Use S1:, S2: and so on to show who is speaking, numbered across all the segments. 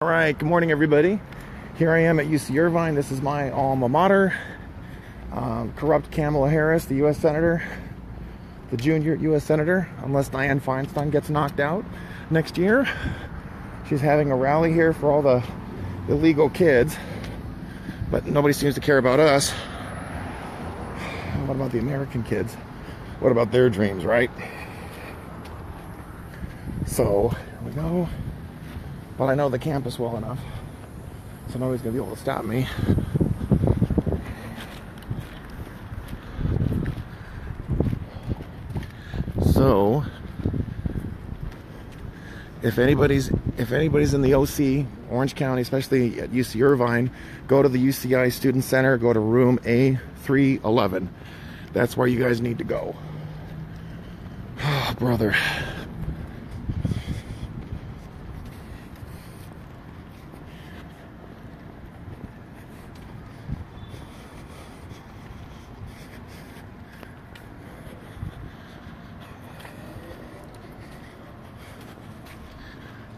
S1: All right, good morning, everybody. Here I am at UC Irvine. This is my alma mater. Corrupt Kamala Harris, the U.S. Senator, the junior U.S. Senator, unless Dianne Feinstein gets knocked out next year. She's having a rally here for all the illegal kids, but nobody seems to care about us. What about the American kids? What about their dreams, right? So, here we go. But I know the campus well enough, so nobody's going to be able to stop me. So, if anybody's in the OC, Orange County, especially at UC Irvine, go to the UCI Student Center, go to room A311. That's where you guys need to go. Oh, brother.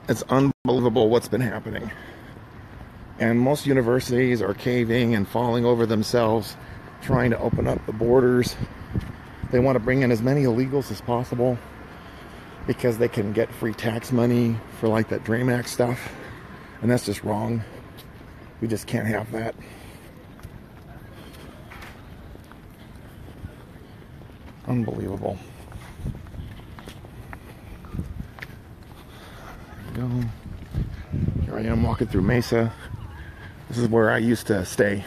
S1: It's unbelievable what's been happening. And most universities are caving and falling over themselves, trying to open up the borders. They want to bring in as many illegals as possible because they can get free tax money for like that DREAM Act stuff. And that's just wrong. We just can't have that. Unbelievable. Go. Here I am walking through Mesa. This is where I used to stay.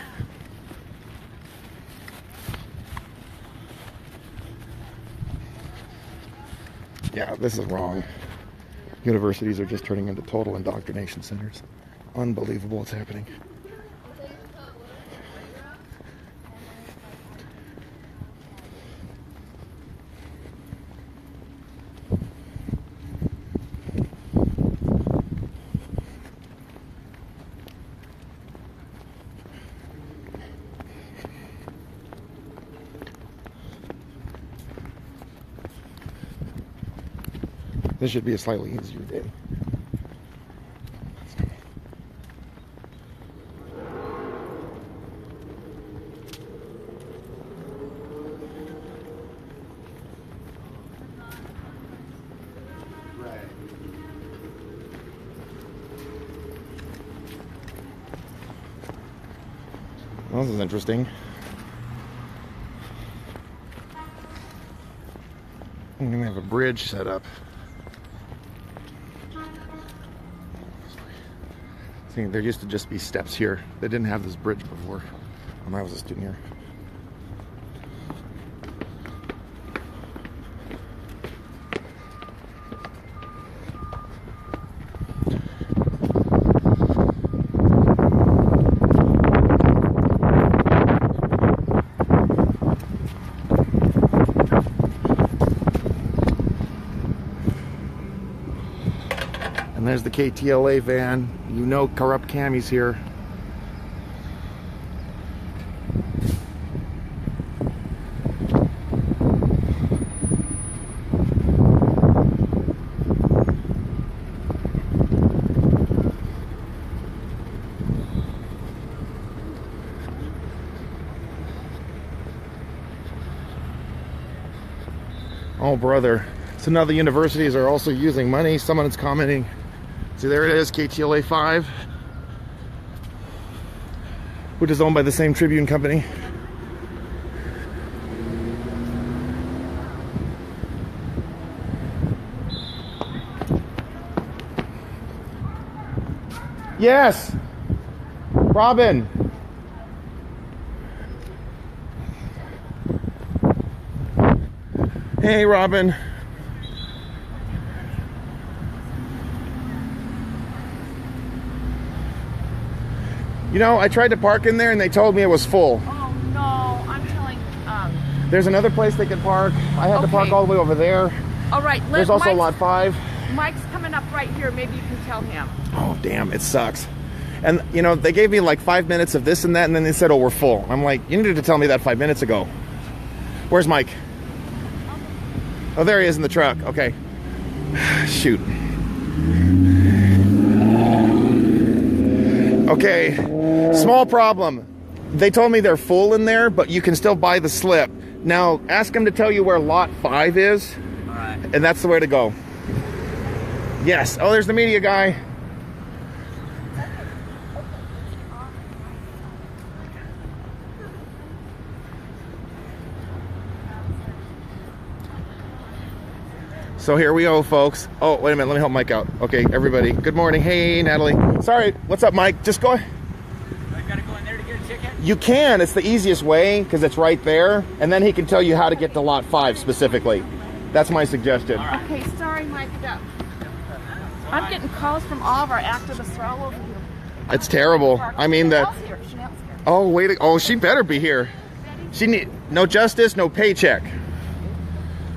S1: Yeah, this is wrong. Universities are just turning into total indoctrination centers. Unbelievable what's happening. This should be a slightly easier day. Well, this is interesting. I'm gonna have a bridge set up. There used to just be steps here. They didn't have this bridge before when I was a student here. And there's the KTLA van. You know corrupt Cammy's here. Oh, brother. So now the universities are also using money. Someone is commenting. See, there it is, KTLA 5, which is owned by the same Tribune company. Yes, Robin. Hey, Robin. You know, I tried to park in there and they told me it was full.
S2: Oh, no, I'm telling,
S1: There's another place they can park. I had to park all the way over there.
S2: All right.
S1: There's also lot 5.
S2: Mike's coming up right here. Maybe you can tell him.
S1: Oh, damn, it sucks. And, you know, they gave me like 5 minutes of this and that, and then they said, oh, we're full. I'm like, you needed to tell me that 5 minutes ago. Where's Mike? Oh, there he is in the truck. Okay. Shoot. Okay, small problem. They told me they're full in there, but you can still buy the slip. Now, ask them to tell you where lot 5 is, and that's the way to go. Yes. Oh, there's the media guy. So here we go, folks. Oh, wait a minute. Let me help Mike out. Okay, everybody. Good morning. Hey, Natalie. Sorry. What's up, Mike? Just go.
S3: I gotta go in there to get a ticket?
S1: You can. It's the easiest way because it's right there. And then he can tell you how to get to lot 5 specifically. That's my suggestion.
S2: Right. Okay, sorry, Mike. I'm getting calls from all of our activists. They're all over here.
S1: It's terrible. I mean,
S2: Chanel's here.
S1: Oh, wait. Oh, she better be here. She need no justice, no paycheck.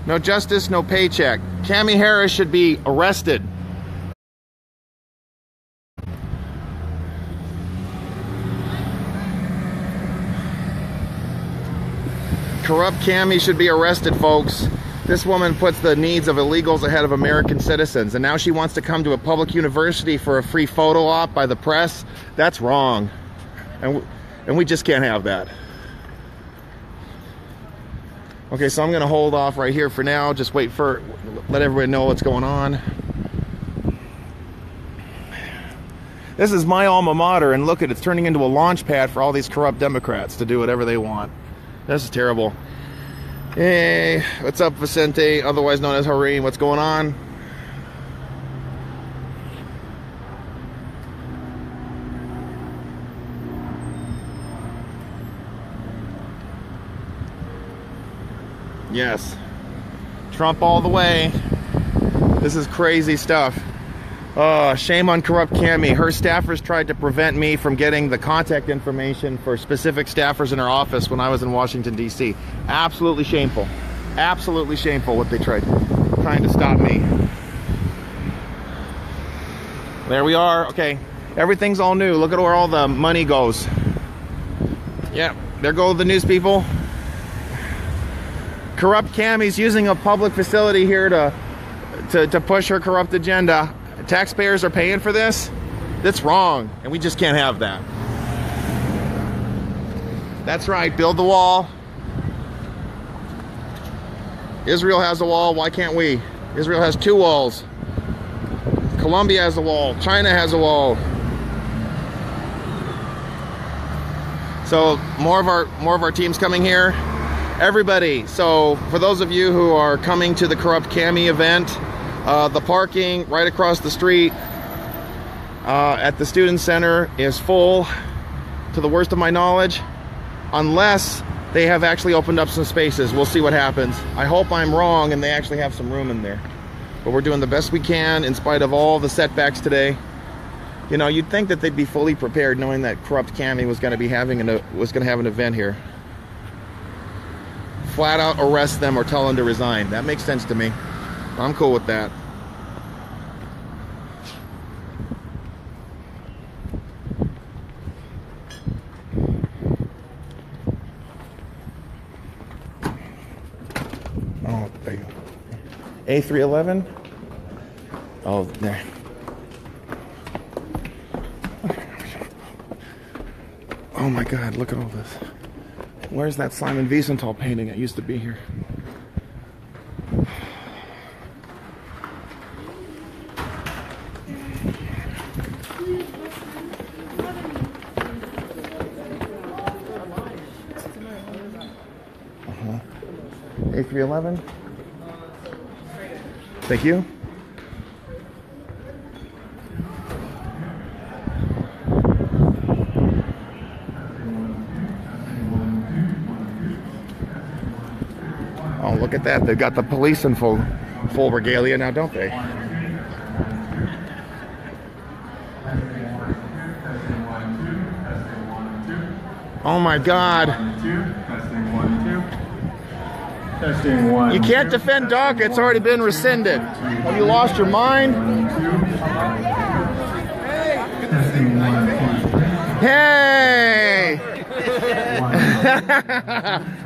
S1: No justice, no paycheck. Kamala Harris should be arrested. Corrupt Kamala should be arrested, folks. This woman puts the needs of illegals ahead of American citizens, and now she wants to come to a public university for a free photo op by the press. That's wrong, and we just can't have that. Okay, so I'm going to hold off right here for now. Just let everybody know what's going on. This is my alma mater, and look at it, it's turning into a launch pad for all these corrupt Democrats to do whatever they want. This is terrible. Hey, what's up, Vicente, otherwise known as Harim? What's going on? Yes, Trump all the way. This is crazy stuff. Shame on corrupt Kamala. Her staffers tried to prevent me from getting the contact information for specific staffers in her office when I was in Washington, D.C. Absolutely shameful. Absolutely shameful what they trying to stop me. There we are. Okay, everything's all new. Look at where all the money goes. Yep, there go the news people. Corrupt Cammy's using a public facility here to push her corrupt agenda. Taxpayers are paying for this. That's wrong, and we just can't have that. That's right, build the wall. Israel has a wall, why can't we? Israel has 2 walls. Colombia has a wall, China has a wall. So more of our teams coming here. Everybody, so for those of you who are coming to the Corrupt Kamala event, the parking right across the street at the student center is full to the worst of my knowledge, unless they have actually opened up some spaces. We'll see what happens. I hope I'm wrong and they actually have some room in there. But we're doing the best we can in spite of all the setbacks today. You know, you'd think that they'd be fully prepared knowing that Corrupt Kamala was going to have an event here. Flat out arrest them or tell them to resign. That makes sense to me. I'm cool with that. Oh, there you go. A311? Oh, there. Oh my God, look at all this. Where's that Simon Wiesenthal painting that used to be here? A311. Thank you. Oh, look at that. They've got the police in full regalia now, don't they? Oh my God.
S4: Testing 1.
S1: You can't defend DACA. It's already been rescinded. Have you lost your mind?
S4: Testing 1.
S1: Hey!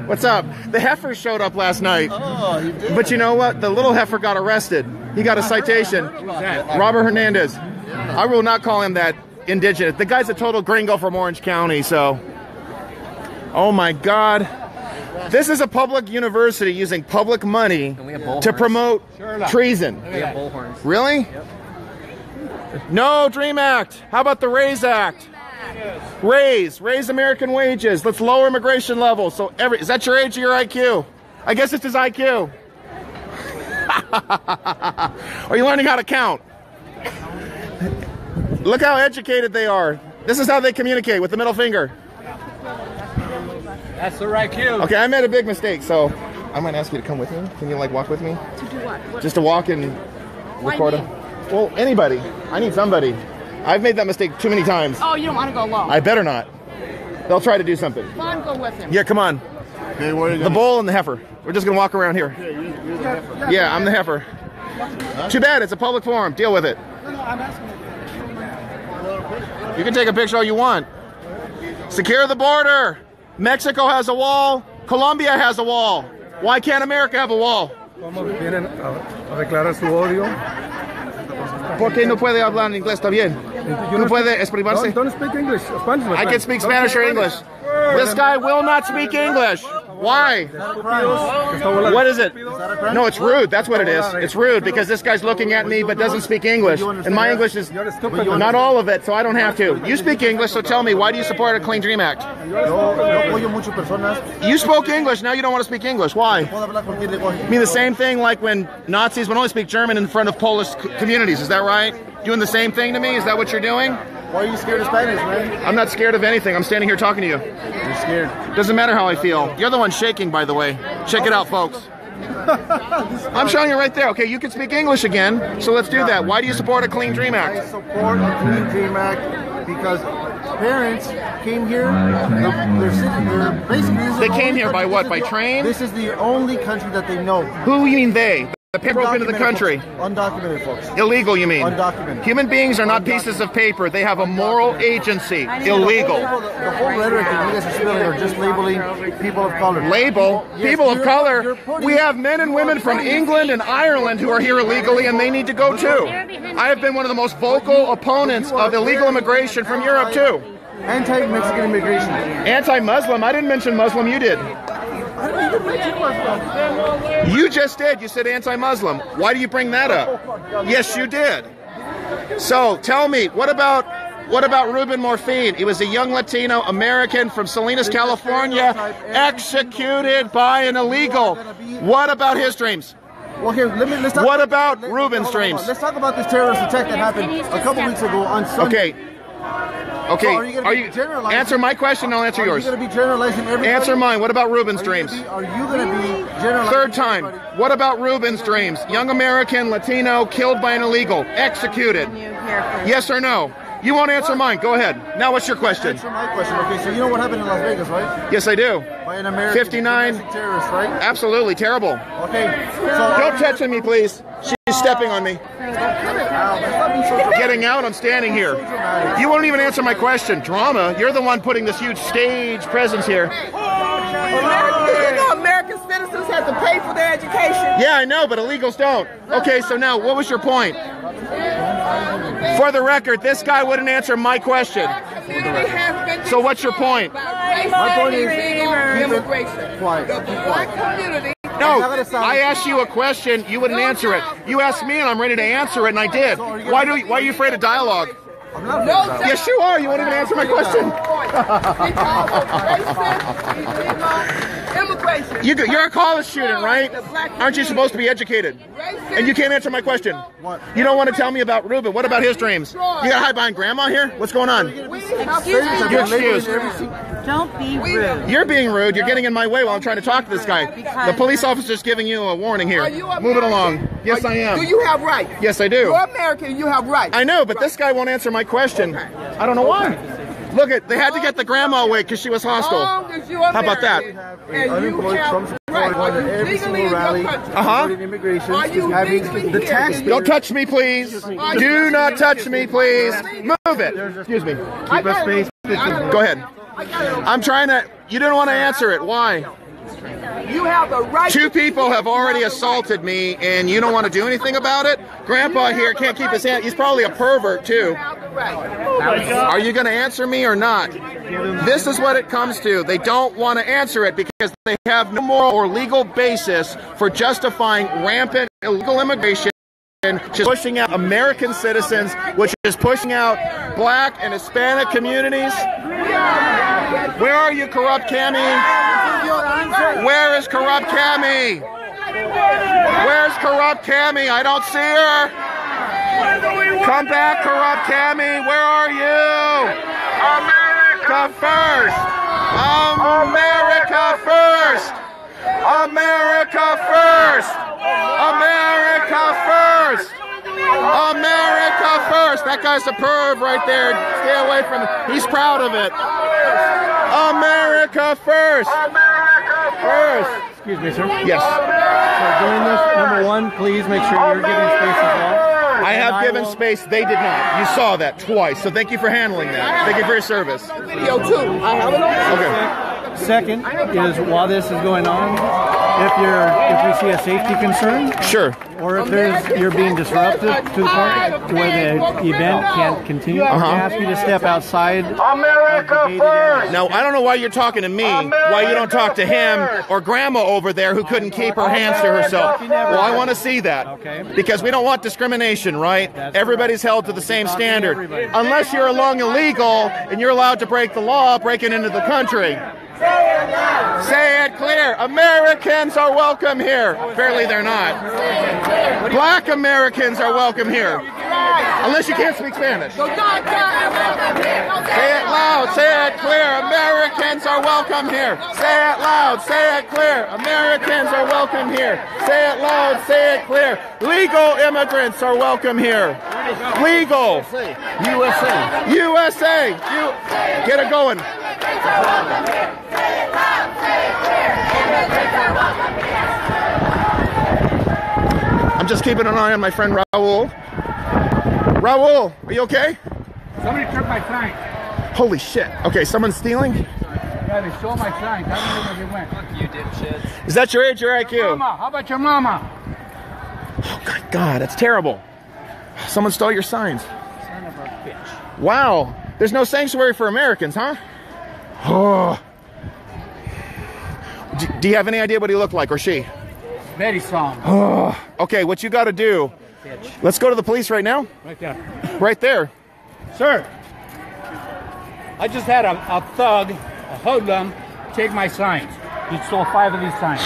S1: What's up? The heifer showed up last night.
S5: Oh, you did?
S1: But you know what? The little heifer got arrested. He got a citation. Robert Hernandez. I will not call him that indigenous. The guy's a total gringo from Orange County, so. Oh my God. This is a public university using public money to promote treason.
S3: We have bullhorns.
S1: Really?
S3: Yep.
S1: No, Dream Act. How about the Raise Act? Raise American wages. Let's lower immigration levels. So is that your age or your IQ? I guess it's his IQ. Are you learning how to count? Look how educated they are. This is how they communicate, with the middle finger.
S3: That's the right cue.
S1: Okay, I made a big mistake, so I might ask you to come with me. Can you like walk with me?
S2: To do what?
S1: Just to walk and record them. Well, anybody. I need somebody. I've made that mistake too many times.
S2: Oh, you don't want to go alone?
S1: I better not. They'll try to do something.
S2: Come on, go with him.
S1: Yeah, come on.
S4: Okay, where are you
S1: The bull and the heifer. We're just gonna walk around here.
S4: You're the heifer.
S1: Yeah, I'm the heifer. Too bad, it's a public forum. Deal with it.
S2: I'm asking you.
S1: You can take a picture all you want. Secure the border. Mexico has a wall. Colombia has a wall. Why can't America have a wall?
S5: ¿Cómo vienen a declarar su odio?
S1: ¿Por qué no puede hablar en inglés? Está bien. No puede exprimarse.
S5: Don't speak English. Spanish, my
S1: I can
S5: friend.
S1: speak
S5: Don't
S1: Spanish or English. This guy will not speak English. Why? What is it? No, it's rude. That's what it is. It's rude because this guy's looking at me but doesn't speak English. And my English is not all of it, so I don't have to. You speak English, so tell me, why do you support a Clean Dream Act? You spoke English, now you don't want to speak English. Why? I mean the same thing like when Nazis would only speak German in front of Polish communities. Is that right? Doing the same thing to me? Is that what you're doing?
S4: Why are you scared of Spanish, man?
S1: I'm not scared of anything. I'm standing here talking to you.
S4: You're scared.
S1: Doesn't matter how I feel. You're the one shaking, by the way. Check it out, folks. I'm showing you right there. Okay, you can speak English again, so let's do that. Why do you support a Clean Dream
S4: I
S1: Act?
S4: support a Clean Dream Act because parents came here. They're basically.
S1: They came here by what? By train?
S4: This is the only country that they know.
S1: Who you mean they? The people broke into the country.
S4: Undocumented folks.
S1: Illegal, you mean?
S4: Undocumented.
S1: Human beings are not pieces of paper. They have a moral agency. Illegal.
S4: The whole rhetoric that you guys are spilling are just labeling people of color.
S1: Label?
S4: Yes,
S1: People of
S4: you're
S1: color?
S4: putting-
S1: We have men and women from England and Ireland who are here illegally and they need to go too. I have been one of the most vocal opponents of illegal immigration from Europe too.
S4: Anti-Mexican immigration.
S1: Anti-Muslim? I didn't mention Muslim, you did. You just did. You said anti-Muslim. Why do you bring that up? Yes, you did. So tell me, what about Ruben Morphine? He was a young Latino American from Salinas, California, executed by an illegal. What about his dreams?
S4: Well, here, let's talk
S1: What about Ruben's dreams?
S4: Let's talk about this terrorist attack that happened a couple weeks ago on Sunday.
S1: Okay. Okay.
S4: So are you generalizing?
S1: Answer my question, I'll answer yours.
S4: Are you going to be generalizing everybody?
S1: Answer mine. What about Ruben's dreams?
S4: Are you going to be generalizing?
S1: Third time.
S4: everybody?
S1: What about Ruben's dreams? Young American, Latino, killed by an illegal, executed. Yes or no? You won't answer mine. Go ahead. Now what's your question?
S4: Answer my question. Okay, so you know what happened in Las Vegas, right?
S1: Yes, I do.
S4: By an American
S1: 59.
S4: domestic terrorist, right?
S1: Absolutely terrible.
S4: Okay. So
S1: Don't touch me, please. She's stepping on me. Getting out, I'm standing here. You won't even answer my question. Drama. You're the one putting this huge stage presence here.
S6: You know American citizens have to pay for their education.
S1: Yeah, I know, but illegals don't. Okay, so now, what was your point? For the record, this guy wouldn't answer my question. So what's your point?
S4: My point is
S6: immigration.
S4: quiet. Be quiet.
S6: Community.
S1: No, I asked you a question, you wouldn't answer it. You asked me and I'm ready to answer it, and I did. Why are you afraid of dialogue?
S4: I'm not afraid of that.
S1: Yes, you are. You won't even answer my question.
S6: Immigration.
S1: You're a college student, right? Aren't you supposed to be educated? And you can't answer my question.
S4: What?
S1: You don't want to tell me about Ruben. What about his dreams? You got to hide behind grandma here? What's going on? You're excused.
S7: Don't be rude.
S1: You're being rude. You're getting in my way while I'm trying to talk to this guy. The police officer's giving you a warning here. Move it along. Yes, I am.
S6: Do you have rights?
S1: Yes, I do.
S6: You're American. You have rights.
S1: I know, but this guy won't answer my question. I don't know why. Look, they had to get the grandma away because she was hostile. How about that?
S4: Unemployed, Trump supported going to every single rally, supporting immigration, having the tax.
S1: Don't touch me, please. Do not touch me, please. Move it. Excuse me.
S4: Keep a space.
S1: Go ahead. I'm trying to. You didn't want to answer it. Why?
S6: You have the right.
S1: Two people have already assaulted me, and you don't want to do anything about it? Grandpa here can't keep his hand. He's probably a pervert, too. Are you going to answer me or not? This is what it comes to. They don't want to answer it because they have no moral or legal basis for justifying rampant illegal immigration, just pushing out American citizens, which is pushing out black and Hispanic communities. Where are you, corrupt Cammy? Where is corrupt Cammy? Where's corrupt Cammy? I don't see her. Come back, corrupt Cammy. Where are you? America first. America first. America first. America first. America first. That guy's a perv right there. Stay away from him. He's proud of it. America first. America first.
S5: Excuse me, sir.
S1: Yes.
S5: So during this, number one, please make sure you're giving space as well.
S1: I have given space. They did not. You saw that twice. So thank you for handling that. Thank you for your service.
S6: Video too. I have it on.
S1: Okay.
S5: Second is, while this is going on, if we see a safety concern,
S1: Sure.
S5: or if you're being disruptive to the point to where the event can't continue, I ask you to step outside.
S1: America first. Now, I don't know why you're talking to me, why you don't talk to him or grandma over there who couldn't keep her hands to herself. Well, I want to see that. Because we don't want discrimination, right? Everybody's held to the same standard. Unless you're along illegal and you're allowed to break the law, breaking into the country. Say it clear. Americans are welcome here. Apparently they're not. Black Americans are welcome here. Unless you can't speak Spanish. Say it loud. Say it clear. Americans are welcome here. Say it loud. Say it clear. Americans are welcome here. Say it loud. Say it clear. Legal immigrants are welcome here. Legal. USA. USA. Get it going. I'm just keeping an eye on my friend Raul. Raul, are you okay?
S3: Somebody took my sign.
S1: Holy shit. Okay, someone's stealing?
S3: Yeah, they stole my sign. I don't know where they went. Fuck you, dipshits.
S1: Is that your age or IQ?
S3: Mama, how about your mama?
S1: Oh, God, that's terrible. Someone stole your signs.
S3: Son of a bitch.
S1: Wow. There's no sanctuary for Americans, huh? Oh. Do you have any idea what he looked like, or she?
S3: Very strong.
S1: Oh. Okay, what you got to do, let's go to the police right now.
S3: Right there.
S1: Right there.
S3: Sir, I just had a thug, a hoodlum, take my signs. He stole 5 of these signs.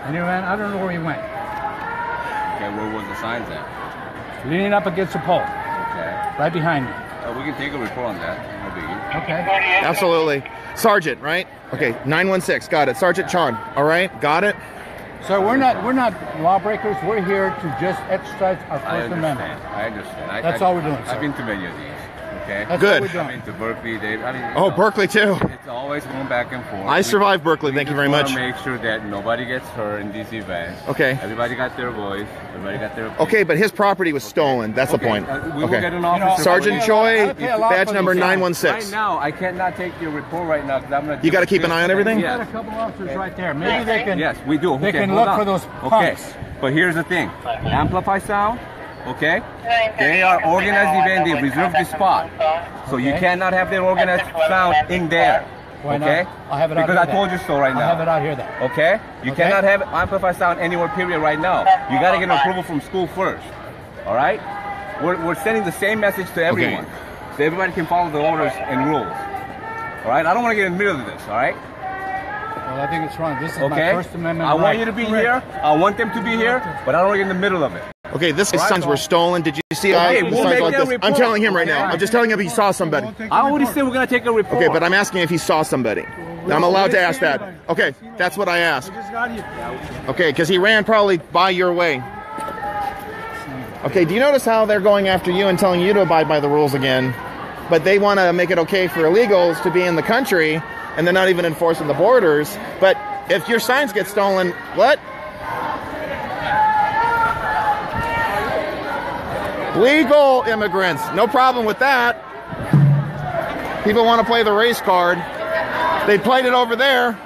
S3: And he ran, I don't know where he went.
S8: Okay, where was the signs at?
S3: Leaning up against the pole.
S8: Okay.
S3: Right behind me.
S8: We can take a report on that. No biggie.
S3: Okay.
S1: Absolutely. Sergeant, right? Okay, 916, got it. Sergeant Chan, all right? Got it?
S3: So we're not lawbreakers. We're here to just exercise our First Amendment.
S8: I understand.
S3: That's all we're doing, sir.
S8: I've been to many of these. Okay.
S3: That's
S1: Good.
S3: what we're
S8: I've
S3: doing.
S8: been to Berkeley.
S1: Oh, Berkeley too.
S8: It's always going back and forth.
S1: I survived Berkeley, thank you very much.
S8: We just want to make sure that nobody gets hurt in these events.
S1: Okay.
S8: Everybody got their voice. Everybody got their.
S1: Okay, but his property was stolen. That's the point.
S8: We will get an officer.
S1: Sergeant Choi,
S3: pay a lot
S1: badge
S3: for
S1: number
S3: these signs.
S1: 916.
S8: Right now, I cannot take your report right now because I'm going to.
S1: You got to keep an eye on everything?
S3: We got a couple officers right there. Maybe they can.
S8: Yes, we do.
S3: They
S8: Okay,
S3: can
S8: hold
S3: look
S8: on.
S3: for those
S8: Okay,
S3: punks.
S8: but here's the thing. Amplify sound, okay? They are organized event. They reserve the spot. So you cannot have their organized sound in there.
S3: Why not?
S8: Okay?
S3: I'll have it out
S8: because
S3: here
S8: I told
S3: then.
S8: you so right now.
S3: I'll have it out here then.
S8: Okay? You
S3: Okay.
S8: cannot have amplify sound anywhere, period, right now. You got to get approval from school first. All right? We're sending the same message to everyone. So everybody can follow the orders and rules. All right? I don't want to get in the middle of this, all right?
S3: Well, I think it's wrong. This is
S8: Okay?
S3: my First Amendment
S8: I want
S3: right.
S8: you to be here. I want them to be here, but I don't want to get in the middle of it.
S1: Okay, this guy's signs were stolen. Did you see
S8: Okay,
S1: signs
S8: we'll make
S1: like
S8: that
S1: this? I'm
S8: report.
S1: telling him right now. I'm just telling him he saw somebody.
S8: I already said we're going to take a report.
S1: Okay, but I'm asking if he saw somebody. I'm allowed to ask that. Okay, that's what I asked. Okay, because he ran probably by your way. Okay, do you notice how they're going after you and telling you to abide by the rules again, but they want to make it okay for illegals to be in the country, and they're not even enforcing the borders? But if your signs get stolen, what? Legal immigrants, no problem with that. People want to play the race card. They played it over there.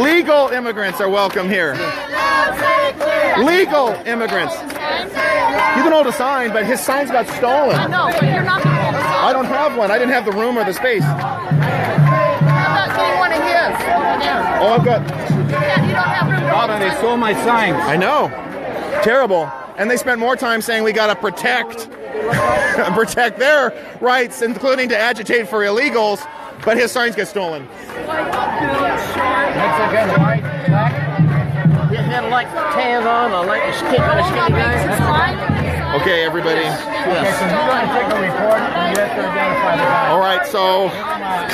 S1: Legal immigrants are welcome here. Legal immigrants. You can hold a sign, but his signs got stolen.
S2: I know, but you're not going to hold a sign.
S1: I don't have one. I didn't have the room or the space.
S2: How about getting one of his over there?
S1: Oh, I've got...
S2: You don't have room to hold a
S3: They
S2: sign.
S3: stole my signs.
S1: I know. Terrible. And they spent more time saying we got to protect their rights, including to agitate for illegals, but his signs get stolen.
S3: Mexican, white, black.
S5: You had like tan on, a like a skinny guy.
S1: Okay, everybody.
S3: Okay, so you're going to take a report and you have to identify the guy.
S1: All right, so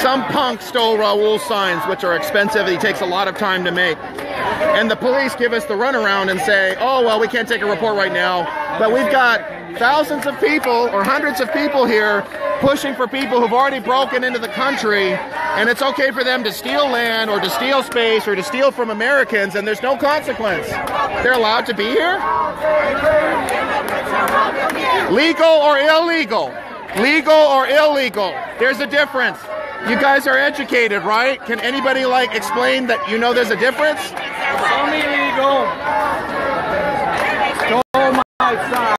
S1: some punk stole Raul's signs, which are expensive. He takes a lot of time to make. And the police give us the runaround and say, oh, well, we can't take a report right now. But we've got thousands of people or hundreds of people here pushing for people who've already broken into the country. And it's okay for them to steal land or to steal space or to steal from Americans, and there's no consequence. They're allowed to be here? Legal or illegal? Legal or illegal? There's a difference. You guys are educated, right? Can anybody explain that you know there's a difference?
S3: Only legal. Stole my sign.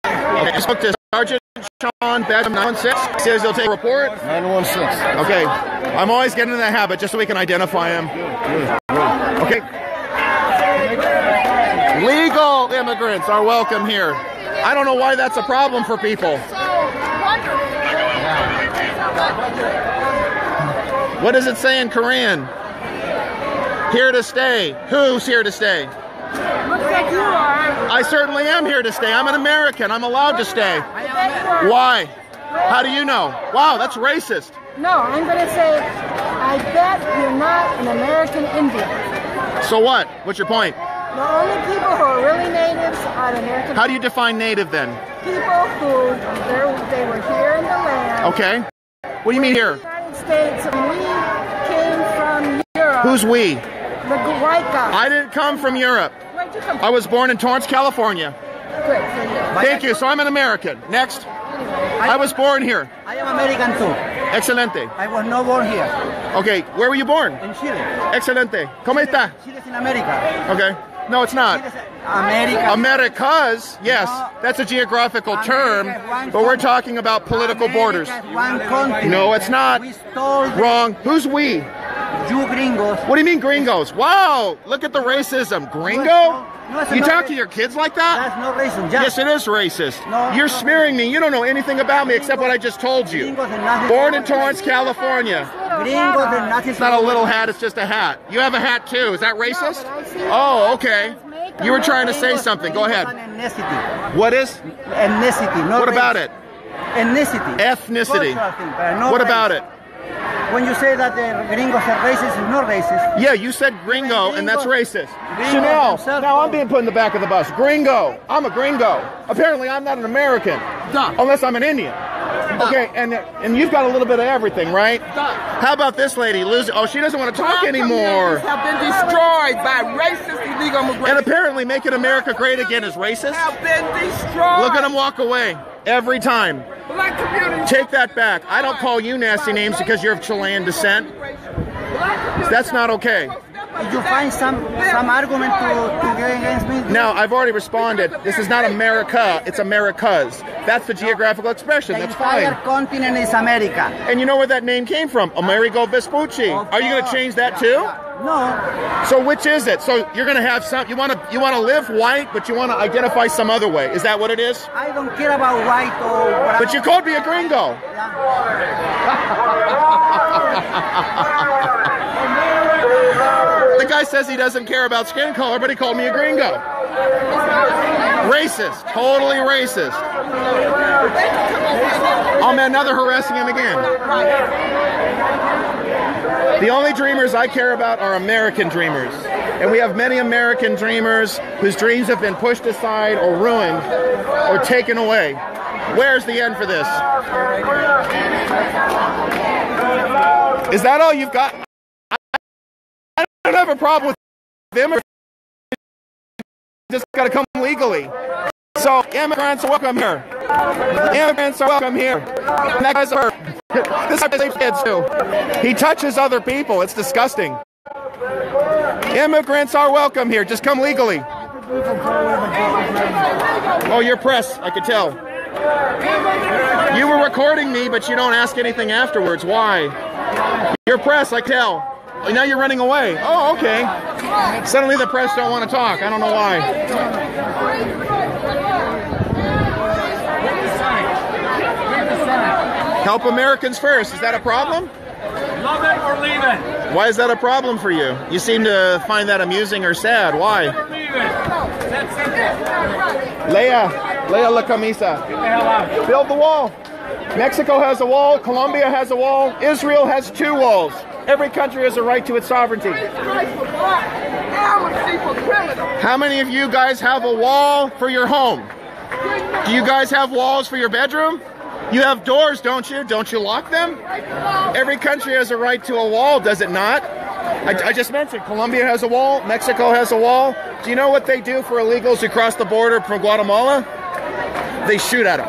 S1: Okay, I spoke to Sergeant Sean Bedham, 916. Says he'll take a report.
S4: 916.
S1: Okay, I'm always getting in that habit just so we can identify him. Okay. Legal immigrants are welcome here. I don't know why that's a problem for people. What does it say in Korean? Here to stay. Who's here to stay?
S2: Looks like you are.
S1: I certainly am here to stay. I'm an American. I'm allowed to stay. Why? How do you know? Wow, that's racist.
S9: No, I'm going to say, I bet you're not an American Indian.
S1: So what? What's your point?
S9: The only people who are really natives are American.
S1: How do you define native then?
S9: People who they were here in the land.
S1: Okay. What do you mean here?
S9: United States. We came from Europe.
S1: Who's we?
S9: The white guy.
S1: I didn't come from Europe.
S9: Where'd you come from?
S1: I was born in Torrance, California.
S9: Good for you.
S1: Thank you. So I'm an American. Next. I was born here.
S10: I am American too.
S1: Excelente.
S10: I was not born here.
S1: Okay. Where were you born?
S10: In Chile.
S1: Excelente. ¿Cómo está?
S10: Chile is in America.
S1: Okay. No, it's not.
S10: America.
S1: Americas, yes, that's a geographical term, but we're talking about political borders.
S10: One continent.
S1: No, it's not.
S10: We stole
S1: Wrong. Who's we?
S10: You gringos.
S1: What do you mean gringos? Wow, look at the racism. Gringo? You talk to your kids like that?
S10: That's not racist.
S1: Yes, it is racist. You're smearing me. You don't know anything about me except what I just told you. Born in Torrance, California. It's not a little hat, it's just a hat. You have a hat too. Is that racist? Oh, okay. You were trying to say something. Go ahead. What is?
S10: Ethnicity.
S1: What about it?
S10: Ethnicity.
S1: Ethnicity. What about it?
S10: When you say that the gringos are racist, it's not racist.
S1: Yeah, you said gringo, and that's racist. Chanel, now I'm being put in the back of the bus. Gringo. I'm a gringo. Apparently, I'm not an American. Unless I'm an Indian. Okay, and you've got a little bit of everything, right? How about this lady? Oh, she doesn't want to talk anymore.
S6: Have been destroyed by racist illegal immigrants.
S1: And apparently, making America great again is racist.
S6: Have been destroyed.
S1: Look at them walk away every time.
S6: Black community.
S1: Take that back. I don't call you nasty names because you're of Chilean descent. That's not okay.
S10: Did you find some argument to get against me?
S1: No, I've already responded. This is not America, it's Americas. That's the geographical expression. That's fine.
S10: The entire continent is America.
S1: And you know where that name came from? Amerigo Vespucci. Are you going to change that too?
S10: No.
S1: So which is it? So you're going to have some. You want to live white, but you want to identify some other way. Is that what it is?
S10: I don't care about white or.
S1: But you called me a gringo. The guy says he doesn't care about skin color, but he called me a gringo. Racist. Totally racist. Oh man, now they're harassing him again. The only dreamers I care about are American dreamers. And we have many American dreamers whose dreams have been pushed aside or ruined or taken away. Where's the end for this? Is that all you've got? I don't have a problem with them. Just got to come legally. So immigrants are welcome here. Immigrants are welcome here. And that guy's hurt. This guy's safe kids too. He touches other people. It's disgusting. Immigrants are welcome here. Just come legally. Oh, you're press, I could tell. You were recording me, but you don't ask anything afterwards. Why? You're press, I tell. Now you're running away. Oh, okay. Suddenly the press don't want to talk. I don't know why. Help Americans first. Is that a problem?
S3: Love it or leave it.
S1: Why is that a problem for you? You seem to find that amusing or sad. Why?
S3: Love it or leave it. That's simple.
S1: Leah la camisa.
S3: Get the hell out.
S1: Build the wall. Mexico has a wall. Colombia has a wall. Israel has 2 walls. Every country has a right to its sovereignty. How many of you guys have a wall for your home? Do you guys have walls for your bedroom? You have doors, don't you? Don't you lock them? Every country has a right to a wall, does it not? I just mentioned Colombia has a wall. Mexico has a wall. Do you know what they do for illegals who cross the border from Guatemala? They shoot at them.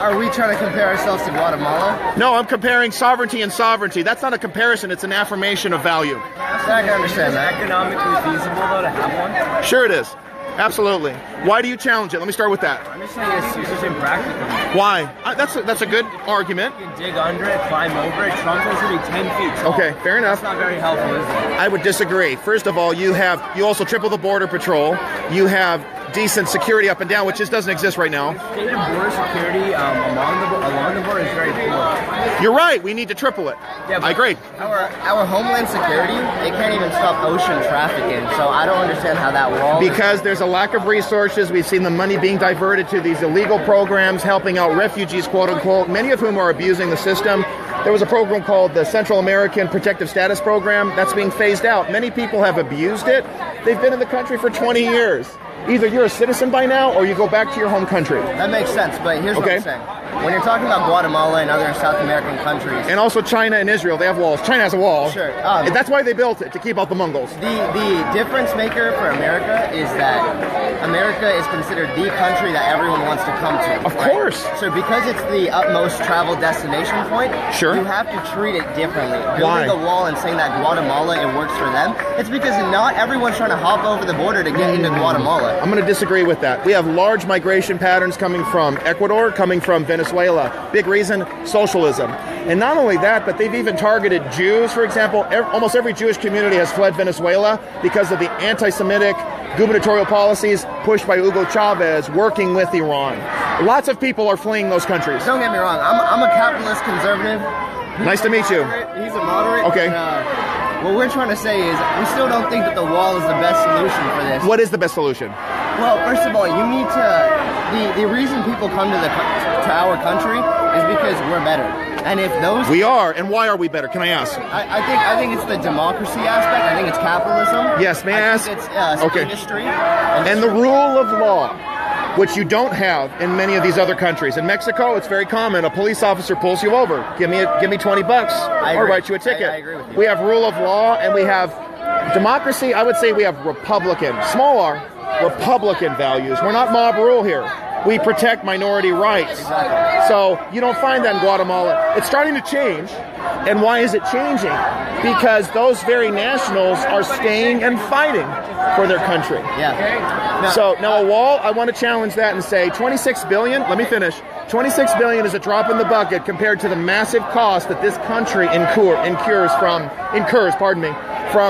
S10: Are we trying to compare ourselves to Guatemala?
S1: No, I'm comparing sovereignty and sovereignty. That's not a comparison, it's an affirmation of value.
S10: I can understand that. Economically feasible, though, to have one?
S1: Sure it is. Absolutely. Why do you challenge it? Let me start with that.
S10: I'm just saying it's just impractical.
S1: Why? That's a good argument.
S10: You can dig under it, climb over it. Trump's going to be 10 feet tall.
S1: Okay, fair enough.
S10: That's not very helpful, is it?
S1: I would disagree. First of all, you also triple the border patrol. You have decent security up and down, which just doesn't exist right now.
S10: State of border security along the border is very poor.
S1: You're right. We need to triple it. Yeah, I agree.
S10: Our homeland security, it can't even stop ocean trafficking. So I don't understand how that wall.
S1: Because there's a lack of resources. We've seen the money being diverted to these illegal programs, helping out refugees, quote unquote, many of whom are abusing the system. There was a program called the Central American Protective Status Program that's being phased out. Many people have abused it. They've been in the country for 20 years. Either you're a citizen by now or you go back to your home country.
S10: That makes sense, but here's what I'm saying. When you're talking about Guatemala and other South American countries...
S1: And also China and Israel, they have walls. China has a wall.
S10: Sure.
S1: That's why they built it, to keep out the Mongols.
S10: The difference maker for America is that America is considered the country that everyone wants to come to.
S1: Of course.
S10: So because it's the utmost travel destination point,
S1: sure,
S10: you have to treat it differently.
S1: Why?
S10: Building a wall and saying that Guatemala, it works for them, it's because not everyone's trying to hop over the border to get into Guatemala.
S1: I'm going to disagree with that. We have large migration patterns coming from Ecuador, coming from Venezuela. Big reason, socialism. And not only that, but they've even targeted Jews, for example. Almost every Jewish community has fled Venezuela because of the anti-Semitic gubernatorial policies pushed by Hugo Chavez working with Iran. Lots of people are fleeing those countries.
S10: Don't get me wrong, I'm a capitalist conservative.
S1: Nice to meet you.
S10: He's a moderate.
S1: Okay.
S10: What we're trying to say is we still don't think that the wall is the best solution for this.
S1: What is the best solution?
S10: Well, first of all, you need to... The reason people come to our country is because we're better. And if those...
S1: We are. And why are we better? Can I ask?
S10: I think it's the democracy aspect. I think it's capitalism.
S1: Yes, may I ask?
S10: Think it's industry.
S1: And the rule of law, which you don't have in many of these other countries. In Mexico, it's very common. A police officer pulls you over. Give me $20 or write you a ticket.
S10: I agree with you.
S1: We have rule of law and we have democracy. I would say we have Republican, small r, Republican values. We're not mob rule here. We protect minority rights.
S10: Exactly.
S1: So you don't find that in Guatemala. It's starting to change. And why is it changing? Because those very nationals are staying and fighting for their country.
S10: Yeah.
S1: So now a wall, I want to challenge that and say 26 billion, let me finish. 26 billion is a drop in the bucket compared to the massive cost that this country incurs from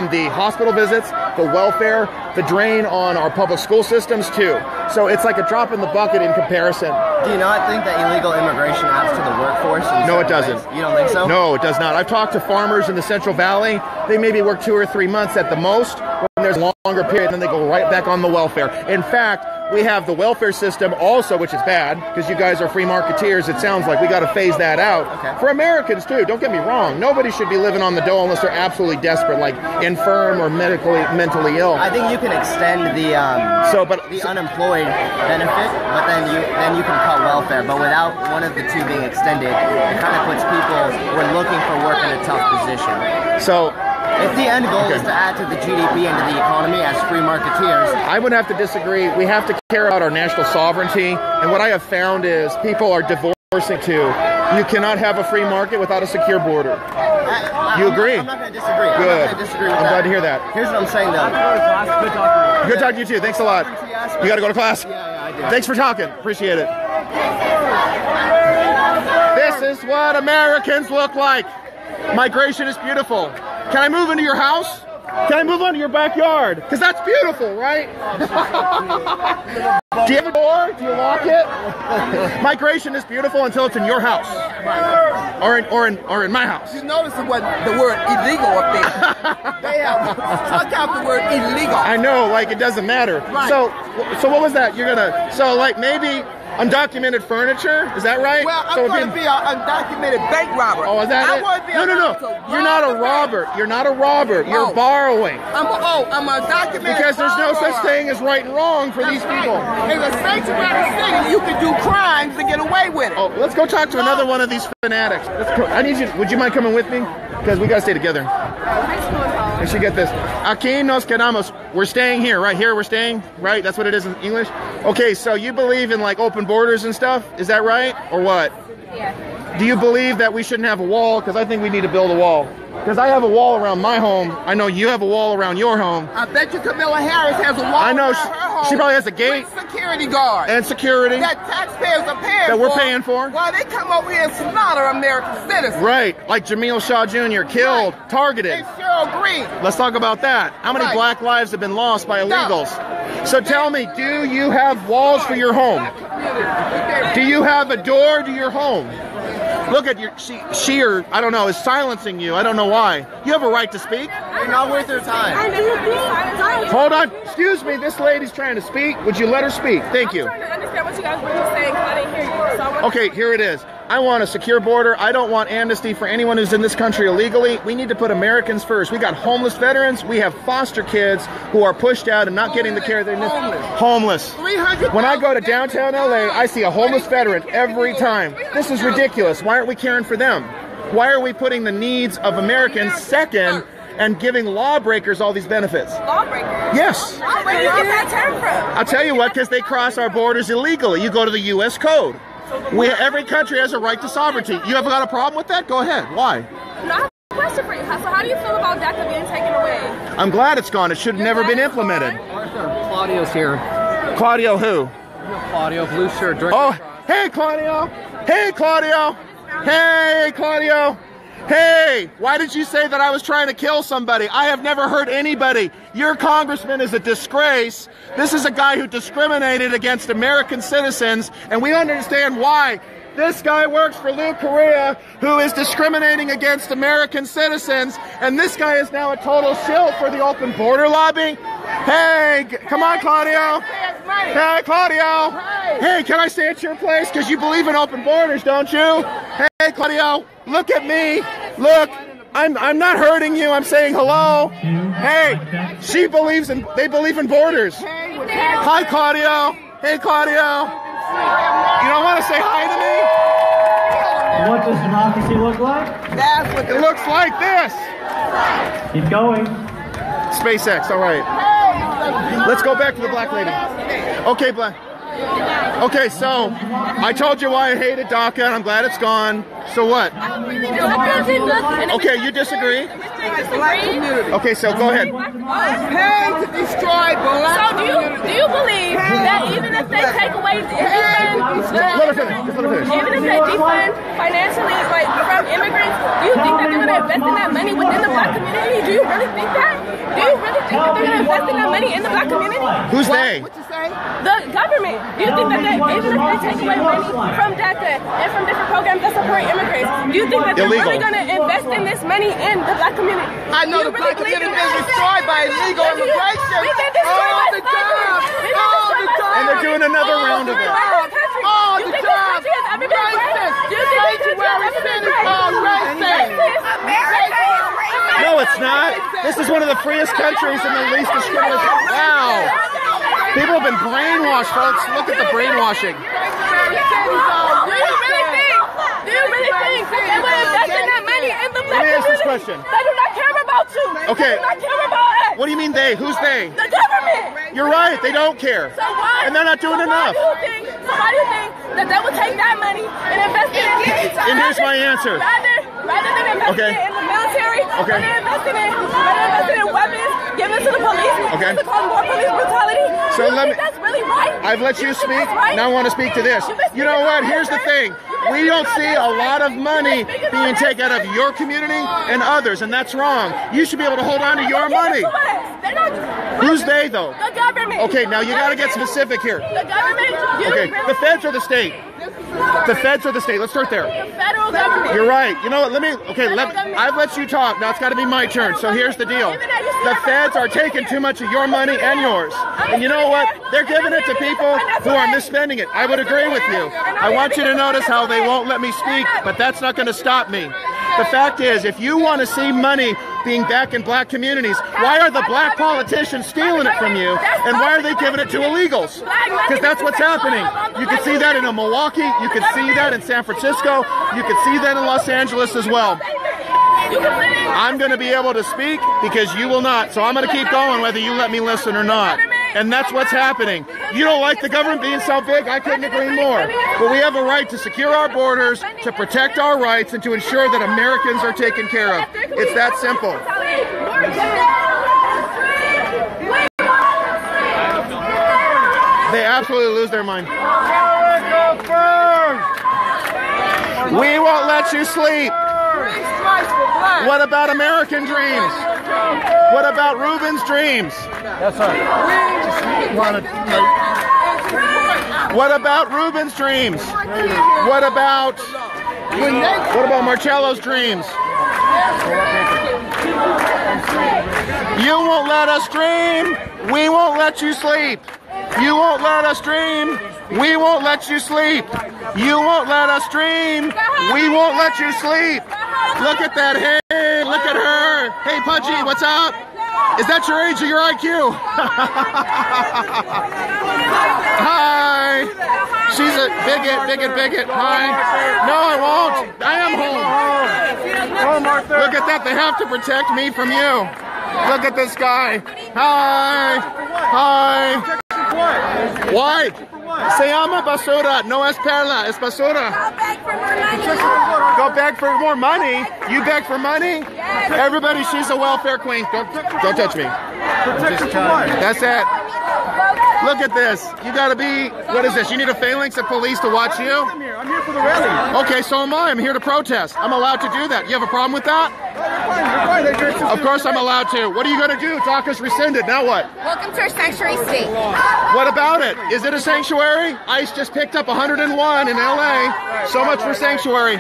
S1: the hospital visits, the welfare, the drain on our public school systems too. So it's like a drop in the bucket in comparison.
S10: Do you not think that illegal immigration adds to the workforce?
S1: No, it doesn't.
S10: You don't think so?
S1: No, it does not. I've talked to farmers in the Central Valley. They maybe work 2 or 3 months at the most. When there's a longer period, then they go right back on the welfare. In fact, we have the welfare system also, which is bad, because you guys are free marketeers. It sounds like we got to phase that out.
S10: Okay.
S1: For Americans, too. Don't get me wrong. Nobody should be living on the dole unless they're absolutely desperate, like infirm or mentally ill.
S10: I think you can extend the unemployed benefit, but then you can cut welfare. But without one of the two being extended, it kind of puts people who are looking for work in a tough position.
S1: So...
S10: if the end goal is to add to the GDP and to the economy as free marketeers...
S1: I would have to disagree. We have to care about our national sovereignty. And what I have found is people are divorcing to You cannot have a free market without a secure border. You agree?
S10: I'm not going to disagree.
S1: Good.
S10: I'm not going to disagree with
S1: I'm
S10: that.
S1: glad to hear that.
S10: Here's what I'm saying, though.
S1: Good talking to you too. Thanks a lot. You got to go to class?
S10: Yeah, I do.
S1: Thanks for talking. Appreciate it. This is what Americans look like. Migration is beautiful. Can I move into your house? Can I move into your backyard? Because that's beautiful, right? Do you have a door? Do you lock it? Migration is beautiful until it's in your house. Or in my house.
S6: You notice the word illegal up there. They have struck out the word illegal.
S1: I know, like it doesn't matter.
S6: Right.
S1: So what was that? You're gonna, so like maybe undocumented furniture, is that right?
S6: Well, I'm
S1: so
S6: going to be an undocumented bank robber.
S1: Oh, is that
S6: I
S1: it?
S6: want to be
S1: No. You're not a robber. You're not a robber. You're borrowing.
S6: I'm undocumented.
S1: Because there's no such thing as right and wrong for these people.
S6: In a sanctuary city, you can do crimes and get away with it.
S1: Oh, let's go talk to another one of these fanatics. Let's go. I need you. Would you mind coming with me? Because we gotta stay together. I should get this. Aquí nos quedamos. We're staying here, right here. We're staying, right? That's what it is in English. Okay, so you believe in like open borders and stuff? Is that right, or what?
S2: Yeah.
S1: Do you believe that we shouldn't have a wall? Because I think we need to build a wall. Because I have a wall around my home. I know you have a wall around your home.
S6: I bet you Kamala Harris has a wall
S1: I know
S6: around her home.
S1: she probably has a gate.
S6: With security guards.
S1: And security.
S6: That taxpayers are paying
S1: that
S6: for.
S1: we're paying for.
S6: While they come over here and slaughter American citizens.
S1: Right, like Jamil Shaw Jr. killed, targeted.
S6: And Cheryl Green.
S1: Let's talk about that. How many black lives have been lost by illegals? So tell me, do you have walls for your home? Do you have a door to your home? Look at your, she or, I don't know, is silencing you. I don't know why. You have a right to speak.
S10: You're not worth their time.
S1: Hold on. Excuse me, this lady's trying to speak. Would you let her speak? Thank you.
S2: I'm trying to understand what you guys were just saying because I didn't hear you. So
S1: Okay, here it is. I want a secure border. I don't want amnesty for anyone who's in this country illegally. We need to put Americans first. We got homeless veterans. We have foster kids who are pushed out and not getting the care they need. Homeless. When I go to downtown LA, I see a homeless veteran every time. This is ridiculous. Why aren't we caring for them? Why are we putting the needs of Americans second and giving lawbreakers all these benefits?
S2: lawbreakers?
S1: Yes.
S2: Where do you get that term from?
S1: I'll tell you what, because they cross our borders illegally. You go to the U.S. code. Every country has a right to sovereignty. You haven't got a problem with that? Go ahead. Why?
S2: No, I have a question for you. So how do you feel about DACA being taken away?
S1: I'm glad it's gone. It should have never been implemented.
S5: Claudio's here.
S1: Claudio who?
S5: Claudio, blue shirt.
S1: Oh, hey, Claudio. Hey, Claudio. Hey, Claudio. Hey, why did you say that I was trying to kill somebody? I have never hurt anybody. Your congressman is a disgrace. This is a guy who discriminated against American citizens, and we understand why. This guy works for Lou Correa, who is discriminating against American citizens, and this guy is now a total shill for the open border lobby. Hey, come on, Claudio. Hey, Claudio. Hey, can I stay at your place? Because you believe in open borders, don't you? Hey, Claudio, look at me. Look, I'm not hurting you. I'm saying hello. Hey, they believe in borders. Hi, Claudio. Hey, Claudio. You don't want to say hi to me?
S5: What does democracy look like?
S1: It looks like this.
S5: Keep going.
S1: SpaceX, all right. Let's go back to the black lady. Okay, black. Okay, so I told you why I hated DACA, and I'm glad it's gone. So what? Okay, you disagree? Okay, so go ahead.
S6: Paid to destroy black.
S2: So do you believe that even if they take away
S1: Let her finish. Just let her finish.
S2: even if they defund financially like from immigrants, do you think that they're gonna invest in that money within the black community? Do you really think that? Do you really think that they're gonna invest in that money in the black community?
S1: Who's they?
S6: What you say?
S2: The government. Do you think that even if they take away money from DACA and from different programs that support immigrants, do you think that they're really gonna invest in this money in the black community?
S6: I know the black community has been destroyed by illegal immigration.
S2: We've been destroyed by slavery.
S1: And they're doing another round of it.
S6: All the time.
S1: No, it's not. This is one of the freest countries and the least discriminatory. Wow. People have been brainwashed, folks. Look at the brainwashing.
S2: Do you really think they would invest in that money in the black
S1: Let me ask this
S2: community?
S1: question.
S2: They do not care about you.
S1: Okay.
S2: They do not care about us.
S1: What do you mean they? Who's they?
S2: The government.
S1: You're right. They don't care.
S2: So why?
S1: And they're not doing enough.
S2: Why do you think that they would take that money and invest it in?
S1: And here's my answer.
S2: Rather than investing it in the military, rather than investing in weapons, giving it to the police, to cause more police brutality.
S1: So let me.
S2: That's really right.
S1: I've let you speak. Now I want to speak to this. You know what? Here's the thing. We don't see a lot of money being taken out of your community and others, and that's wrong. You should be able to hold on to your money. Who's they, though?
S2: The government.
S1: Okay, now you got to get specific here.
S2: The government.
S1: Okay, the feds or the state? The feds or the state? Let's start there.
S2: The federal government.
S1: You're right. You know what? I've let you talk. Now it's got to be my turn. So here's the deal. The feds are taking too much of your money and yours. And you know what? They're giving it to people who are misspending it. I would agree with you. I want you to notice how they won't let me speak, but that's not going to stop me. The fact is, if you want to see money being back in black communities, why are the black politicians stealing it from you? And why are they giving it to illegals? Because that's what's happening. You can see that in Milwaukee. You can see that in San Francisco. You can see that in Los Angeles as well. I'm going to be able to speak because you will not. So I'm going to keep going whether you let me listen or not. And that's what's happening. You don't like the government being so big? I couldn't agree more. But we have a right to secure our borders, to protect our rights, and to ensure that Americans are taken care of. It's that simple. They absolutely lose their mind. We won't let you sleep. What about American dreams? What about Reuben's dreams?
S4: That's right.
S1: What about Reuben's dreams? What about Marcello's dreams? You won't let us dream. We won't let you sleep. You won't let us dream. We won't let you sleep. You won't let us dream. We won't let you sleep. Look at that. Hey, look at her. Hey, Pudgy, what's up? Is that your age or your IQ? Hi. She's a bigot. Hi. No, I won't. I am home. Look at that. They have to protect me from you. Look at this guy. Hi. Why? Se llama basura. No es perla. Es basura. Go beg for more money. You beg for money? Everybody, she's a welfare queen. Don't touch me. That's it. Look at this. You gotta be, what is this? You need a phalanx of police to watch you?
S4: I'm here for the rally.
S1: Okay, so am I. I'm here to protest. I'm allowed to do that. You have a problem with that?
S4: You're fine.
S1: Of course I'm allowed to. What are you gonna do? DACA's rescinded. Now what?
S2: Welcome to our sanctuary state.
S1: What about it? Is it a sanctuary? ICE just picked up 101 in LA. So much for sanctuary.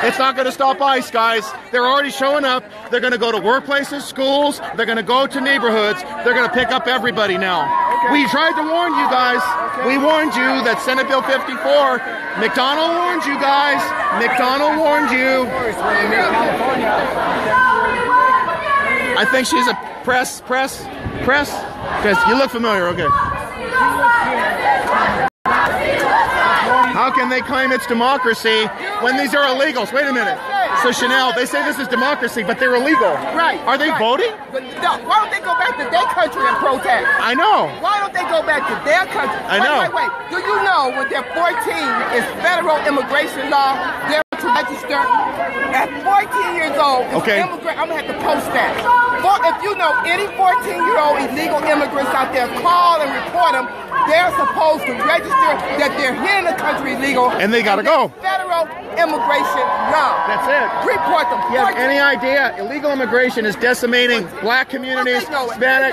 S1: It's not going to stop ICE, guys. They're already showing up. They're going to go to workplaces, schools. They're going to go to neighborhoods. They're going to pick up everybody now. We tried to warn you guys. We warned you that Senate Bill 54. McDonald warned you guys. McDonald warned you. I think she's a press. You look familiar, okay. How can they claim it's democracy when these are illegals? Wait a minute. So Chanel, they say this is democracy, but they're illegal.
S6: Right.
S1: Are they voting?
S6: No. Why don't they go back to their country and protest?
S1: I know.
S6: Why don't they go back to their country?
S1: I know.
S6: Wait. Do you know when they're 14 is federal immigration law? They're to register at 14 years old.
S1: Okay.
S6: I'm gonna have to post that. If you know any 14-year-old illegal immigrants out there, call and report them. They're supposed to register that they're here in the country illegal.
S1: And they gotta go.
S6: Federal immigration law.
S1: That's it.
S6: Report them.
S1: You have any idea? Illegal immigration is decimating black communities, Hispanic.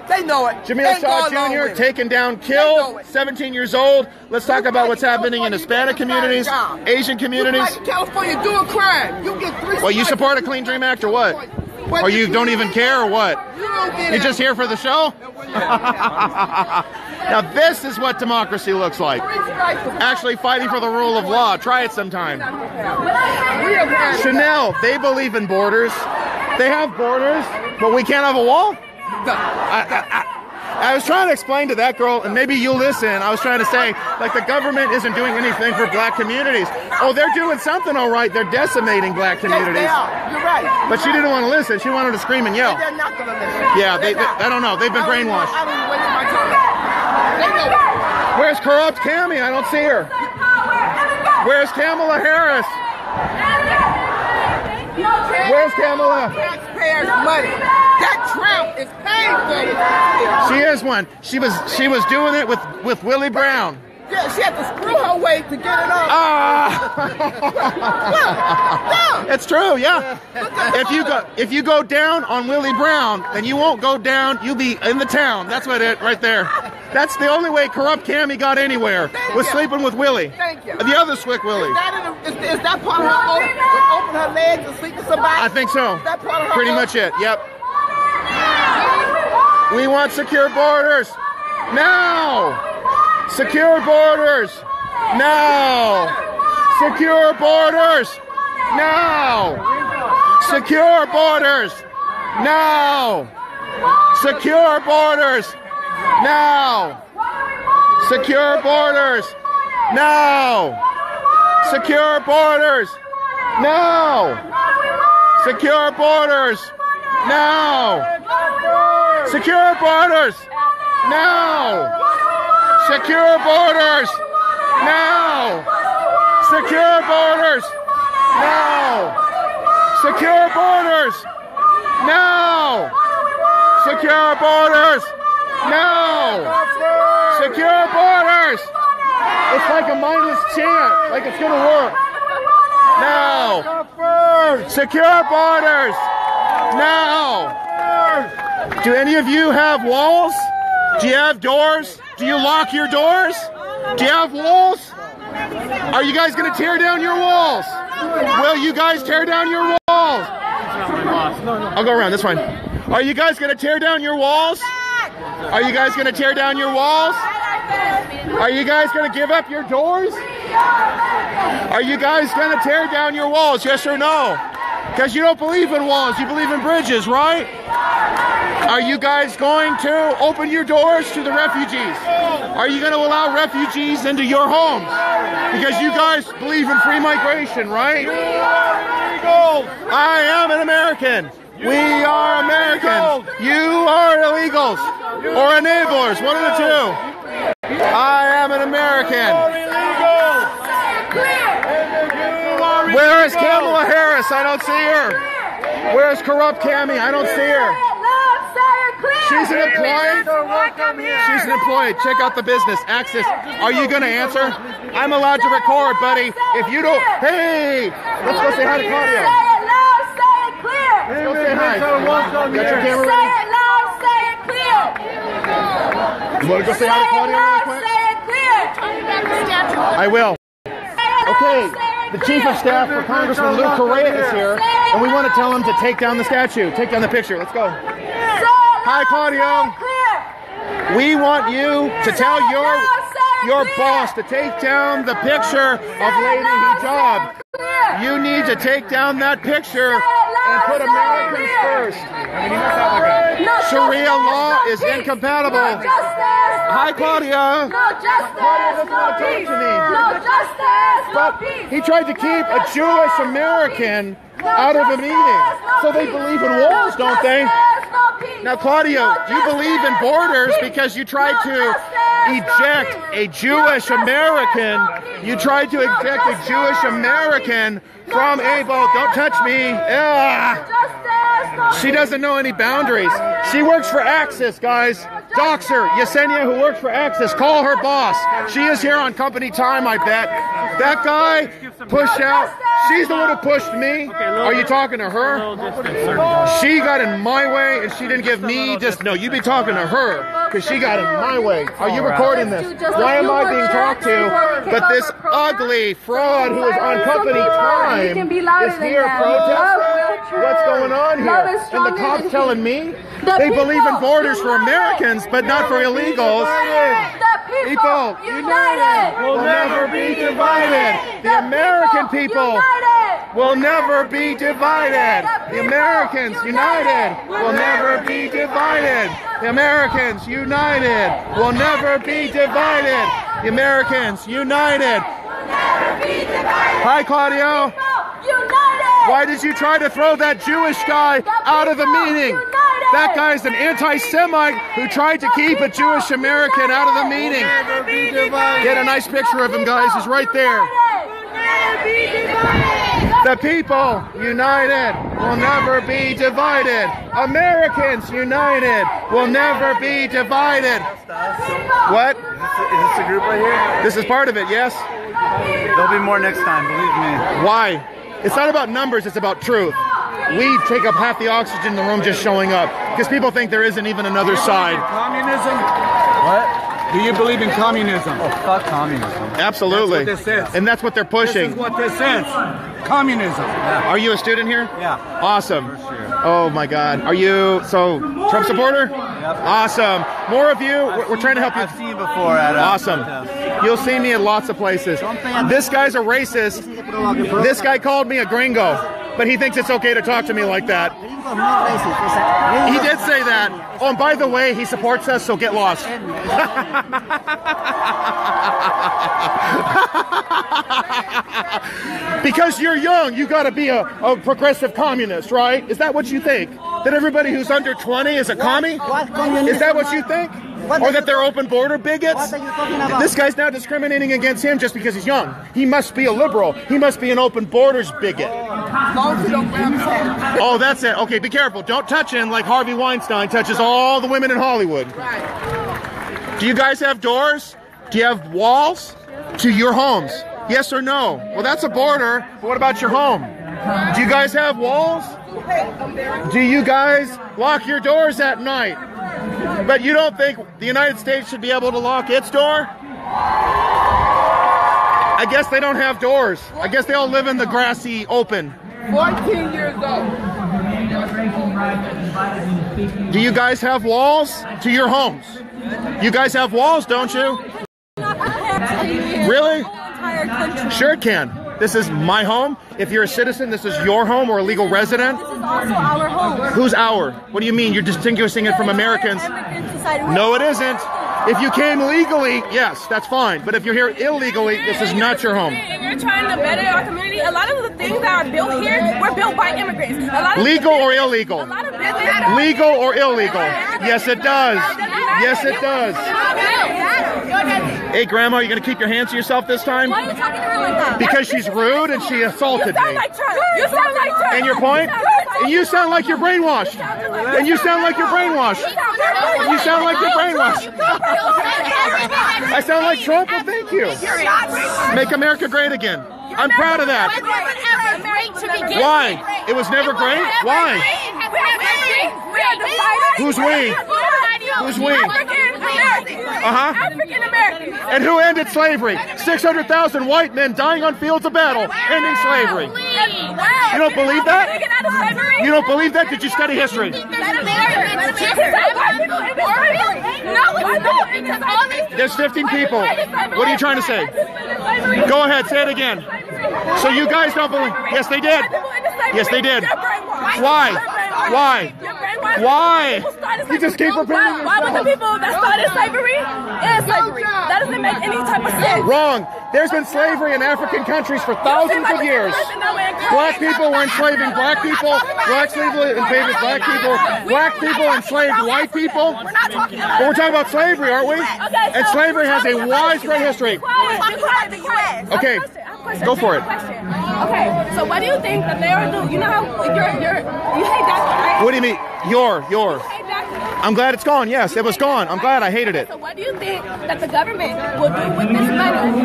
S6: They know it.
S1: Jamil Shaw Jr. taken down, killed, 17 years old. Let's talk about what's happening in Hispanic communities, Asian communities.
S6: You California doing crime. You get 3.
S1: Well, you support a Clean Dream Act or what? Or you don't even care or what? You're just here for the show? Now this is what democracy looks like. Actually fighting for the rule of law. Try it sometime. Chanel, they believe in borders. They have borders, but we can't have a wall? I was trying to explain to that girl, and maybe you'll listen. I was trying to say, like, the government isn't doing anything for black communities. Oh, they're doing something all right. They're decimating black communities.
S6: Yes, they are. You're right.
S1: But she didn't want to listen. She wanted to scream and yell.
S6: They're not going to listen.
S1: Yeah, I don't know. They've been brainwashed.
S6: I don't even waste my time.
S1: Where's corrupt Cammy? I don't see her. Where's Kamala Harris? Where's Kamala?
S6: Taxpayers' money. That Trump is paying for it.
S1: She is one. She was doing it with Willie Brown.
S6: Yeah, she had to screw her way to get it up.
S1: It's true, yeah. If you go down on Willie Brown, then you won't go down. You'll be in the town. That's what it right there. That's the only way corrupt Cammy got anywhere was sleeping with Willie.
S6: Thank you.
S1: The other slick Willie.
S6: Is that part of her open her legs and sleep with somebody?
S1: I think so.
S6: Is that part of her
S1: Pretty much it. Yep. We want secure borders now. Secure borders now. Secure borders now. Secure borders now. Secure borders now. Secure borders now. Secure borders now. Secure borders now. Secure borders now. Secure borders now. Secure borders now. Secure borders now. Secure borders now. Secure borders. It's like a mindless chant, like it's gonna work. Now. Secure borders now. Do any of you have walls? Do you have doors? Do you lock your doors? Do you have walls? Are you guys going to tear down your walls? Will you guys tear down your walls? I'll go around, that's fine. Are you guys going to tear down your walls? Are you guys going to tear down your walls? Are you guys going to give up your doors? Are you guys going to tear down your walls, yes or no? Because you don't believe in walls, you believe in bridges, right? Are you guys going to open your doors to the refugees? Are you going to allow refugees into your homes? Because you guys believe in free migration, right? I am an American. We are Americans. You are illegals or enablers, one of the two. I am an American. Where is Kamala Harris? I don't see her. Where is corrupt Cammy? I don't see her. She's an employee. She's an employee. Check out the business. Access. Are you going to answer? I'm allowed to record, buddy. If you don't, hey, let's go say hi to Claudia.
S11: Say it loud, say it clear.
S1: Let's go say hi. Got your camera ready?
S11: Say it loud, say it clear.
S1: You want to go say hi to Claudia real quick?
S11: Say it clear.
S1: I will. Okay, the Chief of Staff for Congressman Lou Correa is here, and we want to tell him to take down the statue, take down the picture. Let's go. Hi, Claudio. We want you to tell your boss to take down the picture of Lady Hijab. You need to take down that picture and put Americans first. Sharia law is incompatible. Hi, Claudia. Claudia doesn't want to talk to me. But he tried to keep a Jewish American out of the meeting. So they believe in walls, don't they? Now, Claudia, you believe in borders because you tried to eject a Jewish American. You tried to eject a Jewish American from a boat. Don't touch me. She doesn't know any boundaries. She works for Axis, guys. Doxer, Yesenia, who works for Axis. Call her boss. She is here on company time, I bet. That guy pushed out. She's the one who pushed me. Are you talking to her? She got in my way and she didn't give me just, no, you be talking to her because she got in my way. Are you recording this? Why am I being talked to? But this ugly fraud who is on company time is here protesting. What's going on here? And the cops telling me they believe in borders for Americans, but not for illegals. People united will never be divided. The American people will never be divided. The Americans united will never be divided. The Americans united will never be divided. The Americans united. Hi, Claudio. Why did you try to throw that Jewish guy out of the meeting? That guy's an anti-Semite who tried to keep a Jewish American out of the meeting. Get a nice picture of him, guys. He's right there. The people united will never be divided. Americans united will never be divided. What?
S12: Is this the group right here?
S1: This is part of it, yes?
S12: There'll be more next time, believe me.
S1: Why? It's not about numbers, it's about truth. We take up half the oxygen in the room just showing up because people think there isn't even another side.
S12: Communism? What? Do you believe in communism? Oh, fuck communism.
S1: Absolutely.
S12: That's what this is.
S1: And that's what they're pushing.
S12: This is what this is. Communism.
S1: Yeah. Are you a student here?
S12: Yeah.
S1: Awesome. Oh my God. Are you, so, Trump supporter?
S12: Yep.
S1: Awesome. More of you. We're trying to help you.
S12: I've seen you before at
S1: awesome. You'll see me in lots of places. This guy's a racist. This guy called me a gringo, but he thinks it's okay to talk to me like that. He did say that. Oh, and by the way, he supports us, so get lost. Because you're young, you gotta be a progressive communist, right? Is that what you think? That everybody who's under 20 is a commie? Is that what you think? Or that they're open border bigots? This guy's now discriminating against him just because he's young. He must be a liberal. He must be an open borders bigot. Oh, that's it. Okay, be careful. Don't touch him like Harvey Weinstein touches all the women in Hollywood. Do you guys have doors? Do you have walls to your homes? Yes or no? Well, that's a border, but what about your home? Do you guys have walls? Do you guys lock your doors at night? But you don't think the United States should be able to lock its door? I guess they don't have doors. I guess they all live in the grassy open.
S6: 14 years old.
S1: Do you guys have walls to your homes? You guys have walls, don't you? Really? Sure it can. This is my home. If you're a citizen, this is your home or a legal resident.
S2: This is also our home.
S1: Who's our? What do you mean? You're distinguishing it from Americans. No, it isn't. If you came legally, yes, that's fine. But if you're here illegally, this is not your home.
S2: If you're trying to better our community, a lot of the things that are built here were built by immigrants. A lot of
S1: legal or illegal?
S2: A lot of business.
S1: Legal or illegal? Yes, it does. Yes, it does. Hey, Grandma, you going to keep your hands to yourself this time?
S2: Why are you talking to her like that?
S1: Because she's rude and she assaulted me.
S2: You sound like Trump. You sound like Trump.
S1: And your point? And you sound like you're brainwashed. And you sound like you're brainwashed. You sound like you're brainwashed. I sound like Trump? Well, thank you. Make America great again. I'm proud of that. Why? It was never great? Why? Who's we? Who's we?
S2: African Americans.
S1: And who ended slavery? 600,000 white men dying on fields of battle, ending slavery. You don't believe that? You don't believe that? Did you study history? There's 15 people. What are you trying to say? Go ahead, say it again. So you guys don't believe? Yes, they did. Yes, they did. Why? Why? Why? You just keep repeating yourself.
S2: Why would the people that started slavery end slavery? That doesn't make any type of sense.
S1: Wrong. There's been slavery in African countries for thousands of years. Black people were enslaving black people. Black people enslaved black people. Black people enslaved white people. But we're talking about slavery, aren't we? And slavery has a widespread history. Okay, go for it.
S2: Okay, so what do you think that they are doing? You know how you hate DACA, right?
S1: What do you mean? Your. I'm glad it's gone. Yes, it was gone. I'm glad I hated it.
S2: So what do you think that the government will do with this money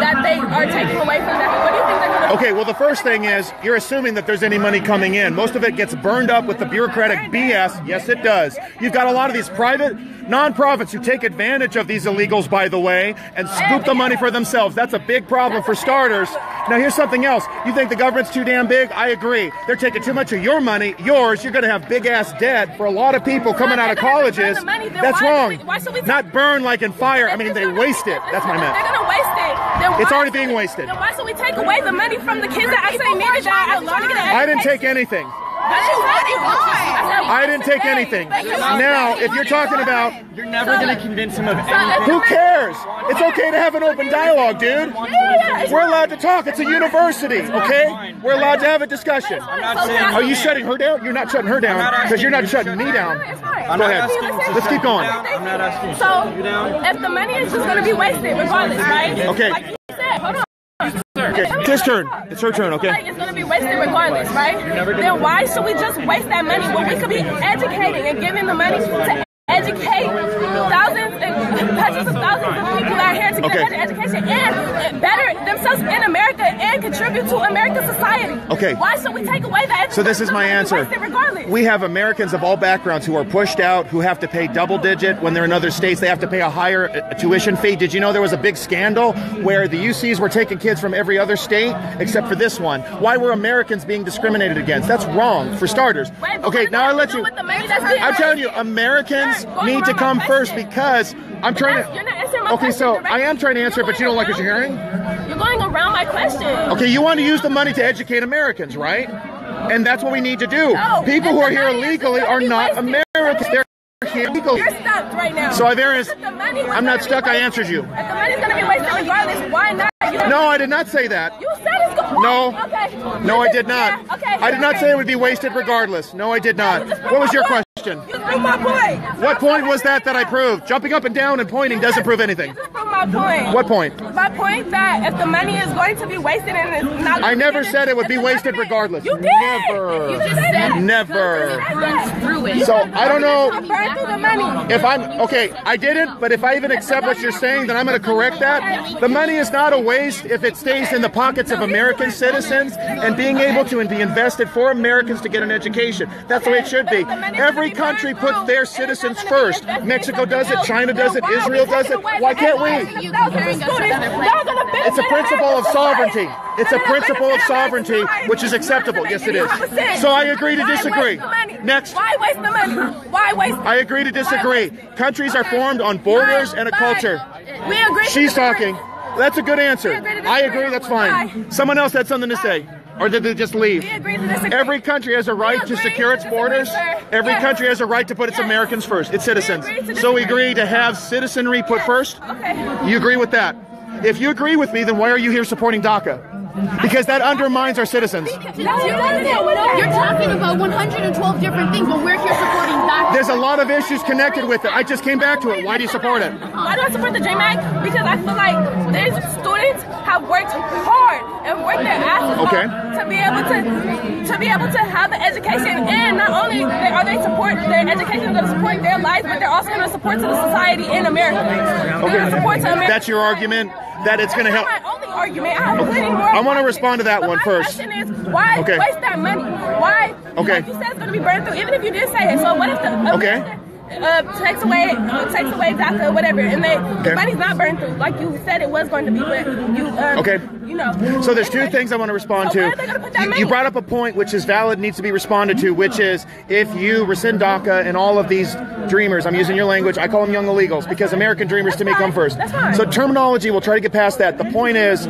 S2: that they are taking away from DACA? What do you think they're going to do?
S1: Okay, well, the first thing is you're assuming that there's any money coming in. Most of it gets burned up with the bureaucratic BS. Yes, it does. You've got a lot of these private nonprofits who take advantage of these illegals, by the way, and scoop the money for themselves. That's a big problem for starters. Now, here's something else. You think the government's too damn big? I agree. They're taking too much of your money, yours. You're going to have big-ass debt for a lot of people coming out of colleges. That's wrong. Not burn like in fire. I mean, they waste it. That's what I meant.
S2: They're going to waste it.
S1: It's already being wasted.
S2: Then why should we take away the money from the kids that actually needed that?
S1: I didn't take anything. I didn't take anything. Now, if you're talking about...
S5: You're never going to convince him of anything.
S1: Who cares? It's okay to have an open dialogue, dude. We're allowed to talk. It's a university, okay? We're allowed to have a discussion. Are you shutting her down? You're not shutting her down because you're not shutting me down. Go ahead. Let's keep going.
S2: I'm not asking. So, if the money is just going to be wasted regardless, right?
S1: Okay.
S2: Like you said, hold on.
S1: Okay, it's his turn. It's her turn, okay?
S2: It's going to be wasted regardless, right? Then why should we just waste that money when we could be educating and giving the money to educate thousands and hundreds of thousands of people out here to get better education and better themselves in America and contribute to American society?
S1: Okay.
S2: Why should we take away that?
S1: So this is my answer. We have Americans of all backgrounds who are pushed out, who have to pay double digit. When they're in other states, they have to pay a higher tuition fee. Did you know there was a big scandal where the UCs were taking kids from every other state except for this one? Why were Americans being discriminated against? That's wrong, for starters. Okay, now I'll let you... I'm telling you, Americans need to come first because I'm trying to... Okay, so I am trying to answer it, but you don't like what you're hearing?
S2: You're going around my question.
S1: Okay, you want to use the money to educate Americans, right? And that's what we need to do. People who are here illegally are not Americans. They're here illegally.
S2: You're stuck right now.
S1: So I'm not stuck. I answered you.
S2: If the money's going to be wasted regardless, why not?
S1: No, I did not say that.
S2: You said it's going to...
S1: No.
S2: Okay.
S1: No, I did not.
S2: Yeah, okay.
S1: I did not say it would be wasted regardless. No, I did not. What was your question?
S2: You proved my point.
S1: What point was that I proved? Jumping up and down and pointing doesn't prove anything.
S2: You just proved my point.
S1: What point?
S2: My point that if the money is going to be wasted and it's not...
S1: I never said it would be wasted regardless.
S2: You did.
S1: Never.
S2: You just said
S1: never.
S2: Runs through it.
S1: So I don't know
S2: burn through the money.
S1: if I'm... Okay, I didn't, but if I even accept what you're saying, then I'm going to correct that. The money is not a waste if it stays in the pockets of American citizens and being able to be invested for Americans to get an education. That's the way it should be. Every country puts their citizens first. Mexico does it, China does it, Israel does it. Why can't we? It's a principle of sovereignty. It's a principle of sovereignty, which is acceptable. Yes, it is. So I agree to disagree. Next.
S2: Why waste the money? Why waste
S1: I agree to disagree. Countries are formed on borders and a culture.
S2: We agree.
S1: She's talking. That's a good answer. I agree, that's fine. Someone else had something to say. Or did they just leave? Every country has a right to secure its borders. Every country has a right to put its Americans first, its citizens. So we agree to have citizenry put first? You agree with that? If you agree with me, then why are you here supporting DACA? Because that undermines our citizens.
S13: You're talking about 112 different things, but we're here supporting DACA.
S1: There's a lot of issues connected with it. I just came back to it. Why do you support it?
S2: Why do I support the JMAC? Because I feel like these students have worked hard and worked their asses off to be able to have the education, and not only are they support their education, they're going to support their lives, but they're also going to support to the society in America. They're going to support to America.
S1: That's your argument? That it's going to help?
S2: That's my only argument. I have plenty more.
S1: I want to respond to that one first.
S2: My question is, why waste that money? Why? Like you said, it's going to be burned through, even if you did say it. So what if the takes away DACA or whatever, and the money's not burned through like you said it was going to be, but you you know.
S1: So there's two things I want to respond to. You brought up a point which is valid, needs to be responded to, which is if you rescind DACA and all of these dreamers, I'm using your language, I call them young illegals because American dreamers to me come first. So terminology, we'll try to get past that. The point is,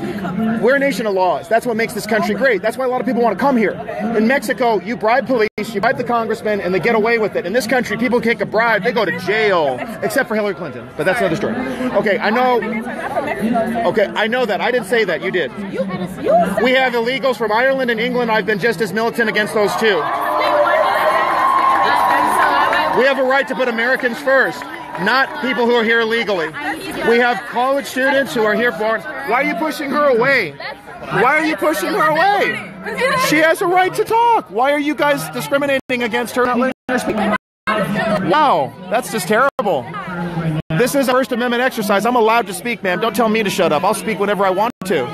S1: we're a nation of laws. That's what makes this country great. That's why a lot of people want to come here. In Mexico, you bribe police, you bribe the congressman, and they get away with it. In this country, people take a bribe, they go to jail, except for Hillary Clinton. But that's another story. Okay, I know. Okay, I know that. I didn't say that. You did. We have illegals from Ireland and England. I've been just as militant against those too. We have a right to put Americans first, not people who are here illegally. We have college students who are here for... Why are you pushing her away? Why are you pushing her away? She has a right to talk. Why are you guys discriminating against her? Not letting her speak? Wow, that's just terrible. This is a First Amendment exercise. I'm allowed to speak, ma'am. Don't tell me to shut up. I'll speak whenever I want to.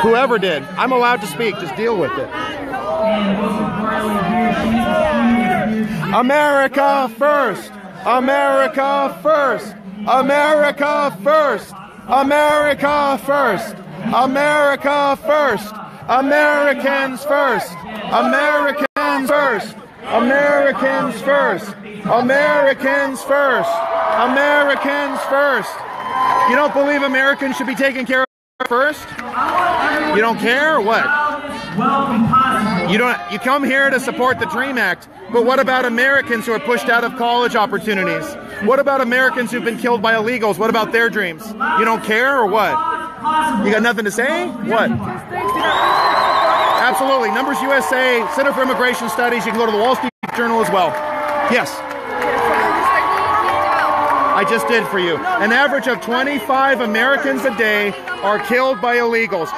S1: Whoever did. I'm allowed to speak. Just deal with it. America first. America first. America first. America first. America first. Americans first. Americans first. Americans first. Americans first. Americans first. You don't believe Americans should be taken care of first? You don't care or what? You come here to support the DREAM Act, but what about Americans who are pushed out of college opportunities? What about Americans who've been killed by illegals? What about their dreams? You don't care or what? You got nothing to say? What? Absolutely. Numbers USA, Center for Immigration Studies. You can go to the Wall Street Journal as well. Yes. I just did for you. An average of 25 Americans a day are killed by illegals.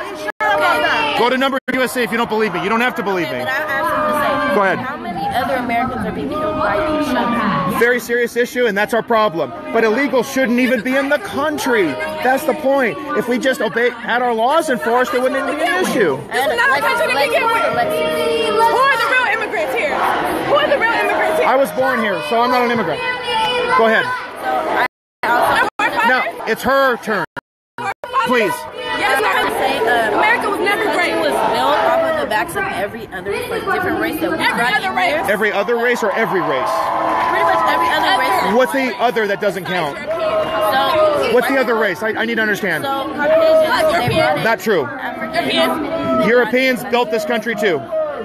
S1: Go to Numbers USA if you don't believe me. You don't have to believe me. Go ahead.
S14: How many other Americans are being killed by these shootings?
S1: Very serious issue, and that's our problem. But illegals shouldn't even be in the country. That's the point. If we just had our laws enforced, it wouldn't even be an issue.
S2: This is not a country to begin with. Who are the real immigrants here? Who are the real immigrants here?
S1: I was born here, so I'm not an immigrant. Go ahead. No, it's her turn. Please.
S14: Yes, America was never great. It was built off of the backs of every other different race that we got.
S1: Every other race or every race?
S14: Pretty much every other race.
S1: What's the other that doesn't count? What's the other race? I need to understand.
S14: So Caucasians,
S1: not true. Europeans built this country too.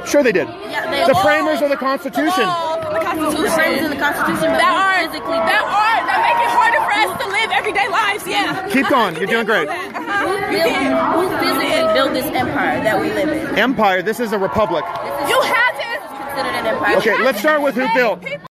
S1: Sure they did.
S14: Yeah,
S1: the framers of the Constitution.
S14: The framers of the Constitution that
S2: make it harder for us to live everyday lives. Yeah.
S1: Keep going. You're doing great.
S14: Who physically built this empire that we live in?
S1: Empire. This is a republic.
S2: You have to.
S14: Considered an empire.
S1: Okay, let's start with who built.
S2: People